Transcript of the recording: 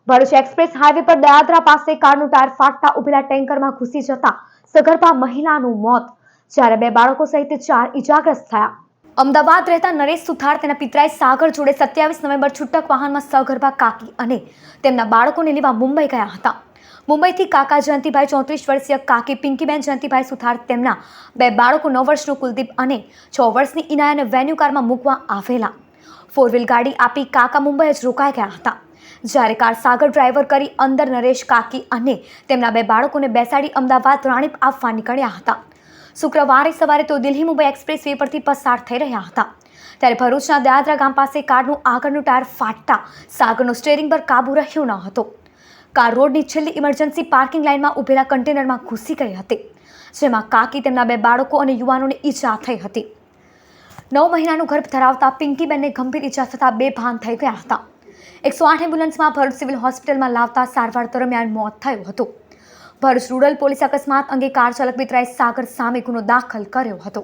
Bharuch express highway પર દયાદરા પાસે કારનું tyre ફાટતા ઉભેલા ટેન્કરમાં ઘૂસી જતા સગર્ભા મહિલાનું મોત, જ્યારે 2 બાળકો સહિત 4 ઇજાગ્રસ્ત થયા. અમદાવાદ રહેતા નરેશ સુથાર તેના પિતરાઈ સાગર જોડે 27 નવેમ્બર છૂટક વાહનમાં સગર્ભા કાકી અને તેમના બાળકોને લેવા મુંબઈ ગયા હતા. મુંબઈથી કાકા જયંતિભાઈ 34 વર્ષીય કાકી પિંકીબેન જયંતિભાઈ સુથાર તેમના 2 બાળકો 9 વર્ષનું કુલદીપ અને 6 વર્ષની ઇનાયાને વેન્યુ કારમાં મૂકવા આવેલા. 4 વ્હીલ ગાડી આપી કાકા મુંબઈ જ રોકાઈ ગયા હતા, જ્યારે કાર સાગર ડ્રાઈવર કરી અંદર નરેશ કાકી અને તેમના 2 બાળકોને બેસાડી અમદાવાદ રાણીપ આપવા નીકળ્યા હતા. શુક્રવારે સવારે તેઓ દિલ્હી મુંબઈ એક્સપ્રેસ વે પરથી પસાર થઈ રહ્યા હતા, ત્યારે ભરૂચના દયાદરા ગામ પાસે કારનું આગળનું ટાયર ફાટતા સાગરનો સ્ટીયરિંગ પર કાબુ રહ્યો ન હતો. કાર રોડની છેલ્લી ઇમરજન્સી પાર્કિંગ લાઇનમાં ઉભેલા કન્ટેનરમાં ઘૂસી ગઈ હતી, જેમાં કાકી, તેમના 2 બાળકો અને યુવાનોને ઈજા થઈ હતી. 9 મહિનાનું ગર્ભ ધરાવતા પિંકીબેનને ગંભીર ઈજા થતાં બેભાન થઈ ગયા હતા. 108 એમ્બ્યુલન્સમાં ભરૂચ સિવિલ હોસ્પિટલમાં લાવતા સારવાર દરમિયાન મોત થયું હતું. ભરૂચ રૂરલ પોલીસ અકસ્માત અંગે કાર ચાલક પિતરાઈ સાગર સામે ગુનો દાખલ કર્યો હતો.